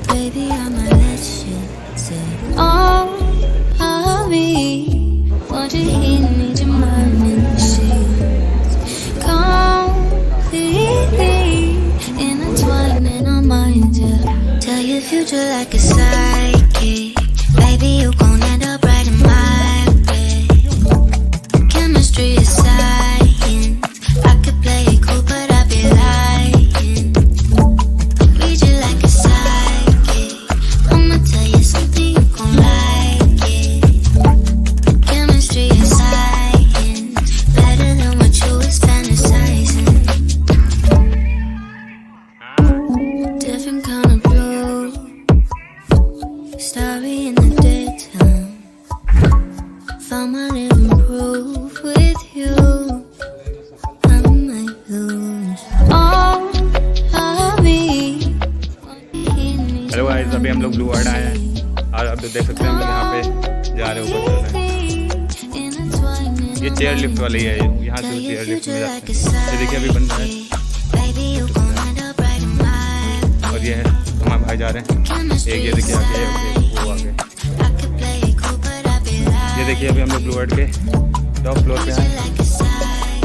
Baby, I'ma let you take all of me. Want you hear me, your mind in the sheets. Completely intertwined in our minds, yeah. Tell your future like a psychic. Baby, you gon' end up right in my bed. Chemistry is science. I could play it cool, but I'd be lying. Read you like a psychic. I'ma tell you something, you gon' like it. Chemistry is science. Better than what you was fantasizing. Different kind of blue. Starry in the daytime. Found my living proof with you. I might lose all of me. Hello guys, अभी हम लोग blue world आए हैं और अब तो देख सकते हैं हम लोग यहाँ पे जा रहे हैं, ऊपर चल रहे हैं। ये चेयर लिफ्ट वाली है, यहाँ से चेयर लिफ्ट में जाते हैं। ये देखिए अभी बन रहा है और ये है हमारे भाई जा रहे हैं। एक ये देखिए आगे वो आगे। ये देखिए अभी हम लोग ब्लू वर्ल्ड के टॉप फ्लोर पे आए हैं।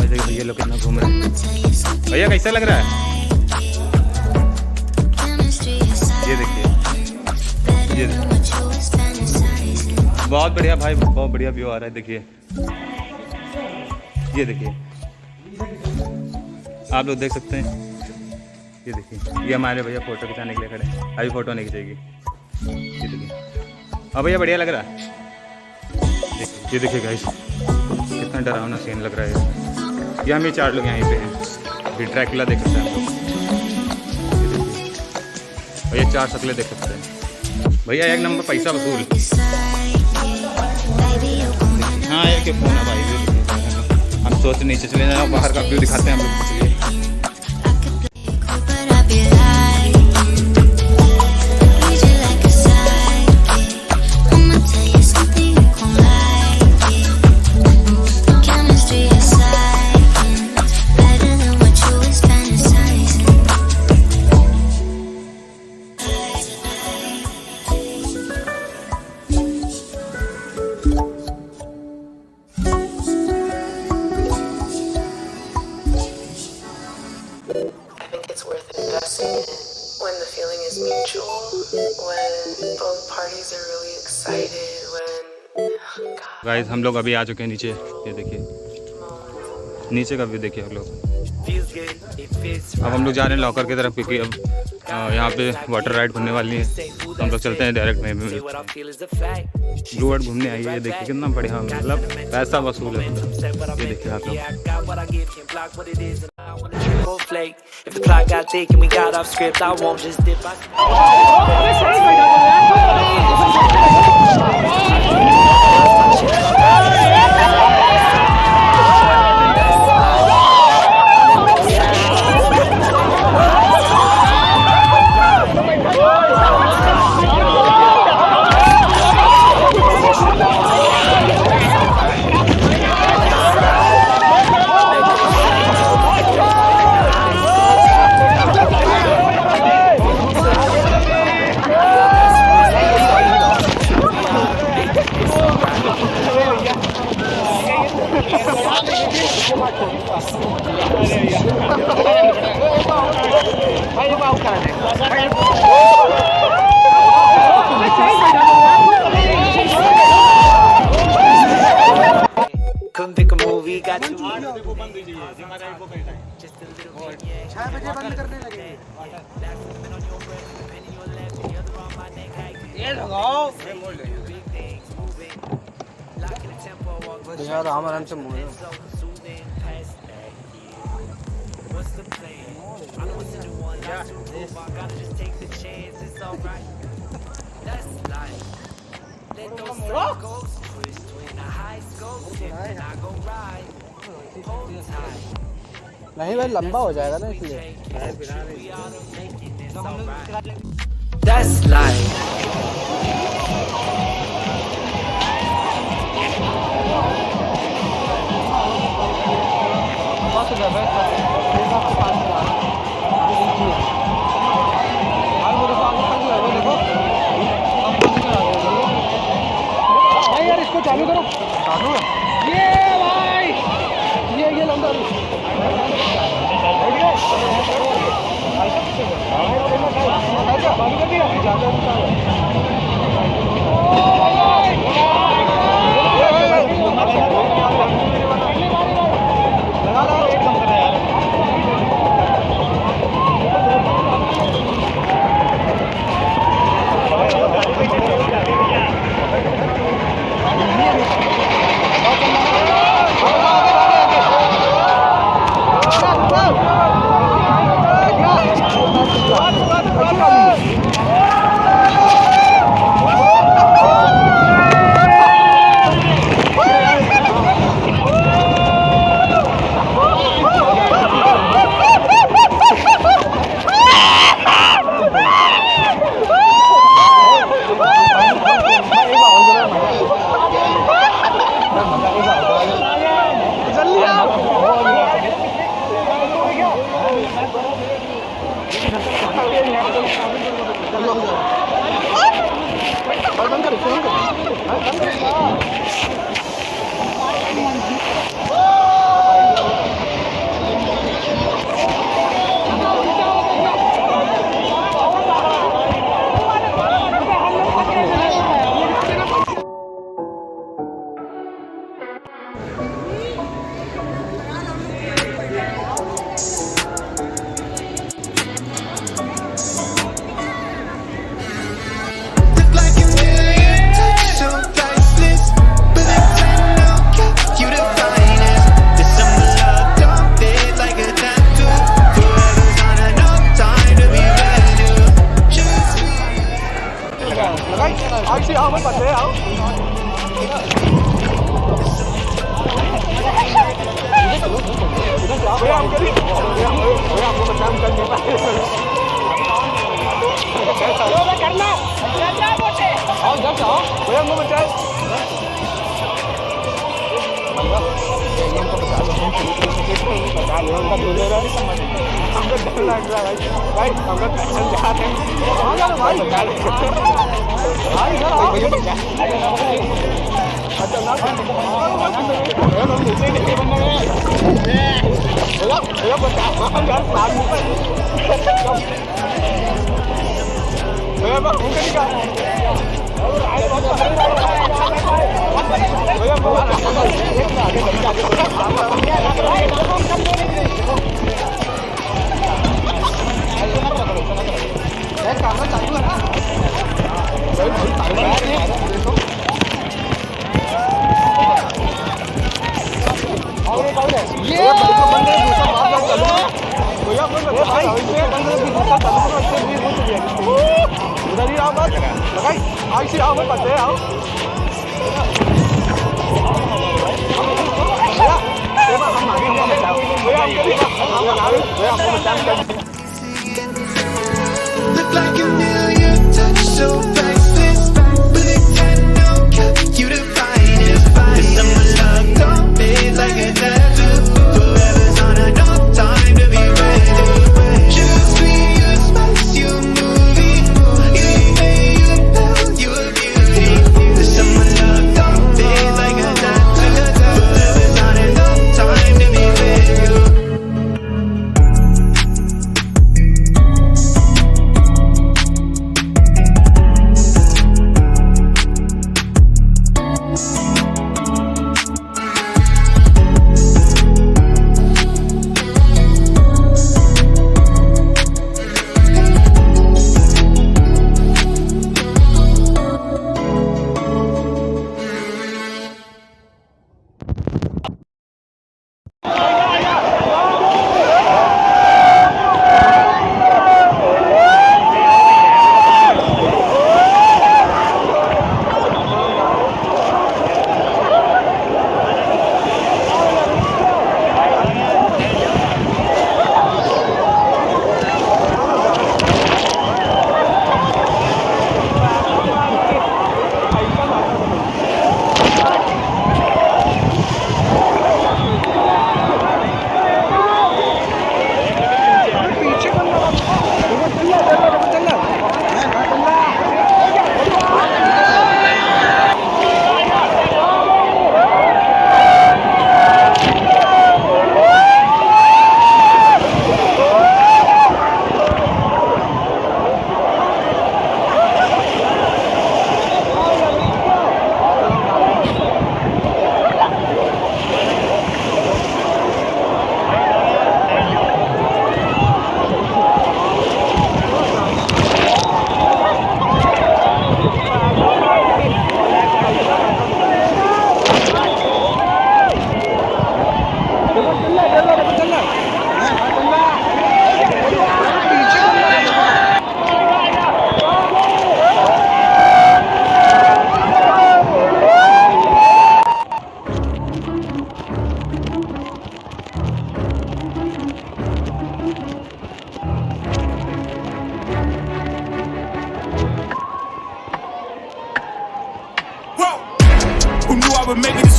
देखिए भैया लोग कितना घूम रहे हैं। भैया कैसा लग रहा है? ये देखिए, ये बहुत बढ़िया भाई, बहुत बढ़िया व्यू आ रहा है। देखिए ये देखिए, आप लोग देख सकते हैं। ये देखिए, ये हमारे भैया फोटो खिंचाने के लिए खड़े हैं। अभी फोटो नहीं खिंचेगी। ये देखिए, अब भैया बढ़िया लग रहा है। ये देखिए गाइस, कितना डरावना सीन लग रहा है। ये हम ये 4 लोग यहीं पे हैं। ये ड्रैकुला देख सकते हैं हम लोग। और ये 4 शक्लें देख सकते हैं। भैया एक नंबर पैसा वसूल। हाँ ये क्या फोन है भाई। हम सोच नीचे चले जाए, बाहर का व्यू दिखाते हैं हम लोग। चलिए when the feeling is mutual, when both parties are really excited, when guys हम लोग अभी आ चुके हैं नीचे। ये देखिए नीचे का व्यू देखिए आप लोग। अब हम लोग जा रहे हैं लॉकर की तरफ, क्योंकि अब यहाँ पे वाटर राइड बनने वाली है। तो हम लोग चलते हैं डायरेक्ट में। ब्लू वर्ल्ड घूमने आई है। ये देखिए कितना बढ़िया, मतलब पैसा वसूल है। ये देखिए आप लोग। If the plot got thick and we got off script, I won't just dip. Couldn't pick a movie, got too आराम से मोड़। नहीं भाई लंबा हो जाएगा ना इसलिए। That's life. बहुत Look like a million touch so priceless, but it cannot cut you to find it. This summer love don't fade like a tattoo. Forever's on a no time to be ready. Just me, you spice, you movie. You pay, you pal, you a beauty. This summer love don't fade like a tattoo. Forever's on a no time to be ready.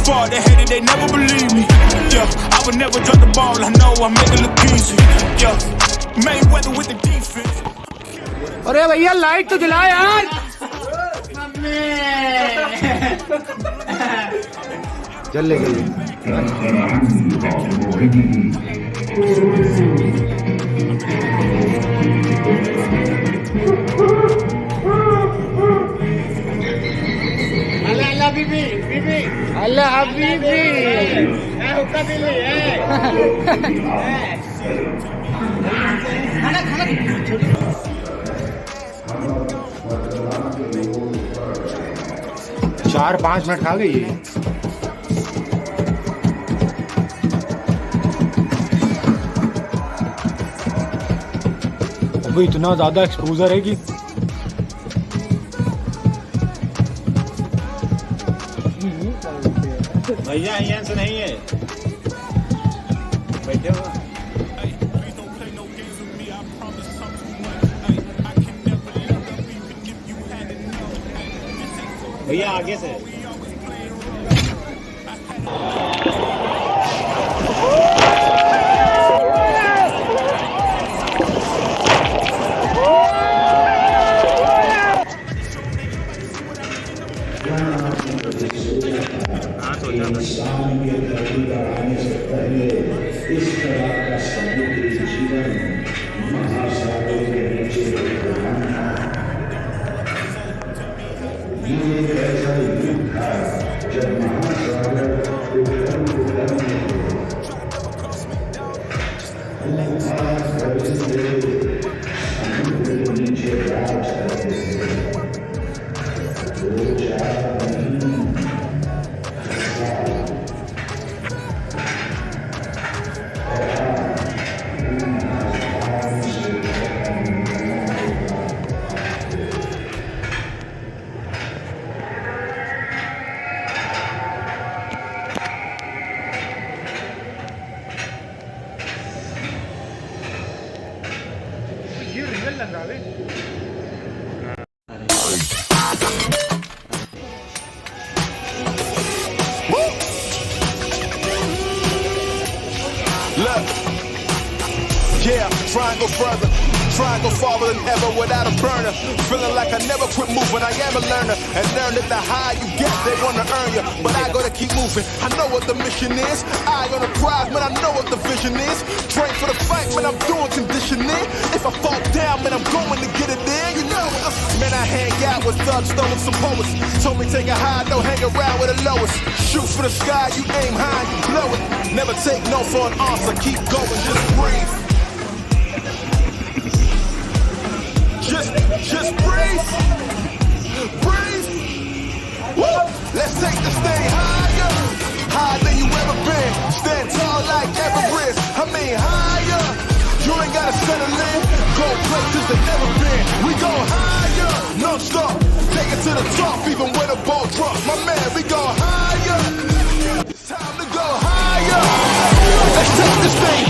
far, they hated, they never believe me. Yeah, I would never drop the ball, I know I make it look easy. Yeah, Mayweather with the defense. अरे भैया light तो जला यार। चल ले गई। अल्लाह बीबी बीबी अल्लाह बीबी हुक्का दिल्ली है। 4-5 मिनट खा गई। अभी इतना ज्यादा एक्सपोजर है कि भैया यहाँ से नहीं है, बैठे हो भैया आगे से। Look, yeah, try and go further, try and go farther than ever without a burner. Feeling like I never quit moving, I am a learner. And learn that the higher you get, they wanna earn you. But I gotta keep moving, I know what the mission is. Eye on the prize, man, I know what the vision is. Train for the fight, man, I'm doing conditioning. If I fall down, man, I'm going to get it in, you know. Man, I hang out with thugs, throwing some poets. Told me take a high, no hang around with the lowest. Shoot for the sky, you aim high, you blow it. Never take no for an answer, keep going, just breathe. Just breathe. Breathe. Woo! Let's take this thing higher. Higher than you ever been. Stand tall like Everest. I mean higher. You ain't gotta settle in. Go places that never been. We go higher. No stop. Take it to the top even when the ball drops. My man, we go higher. It's time to go higher. Let's take this thing.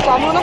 कानून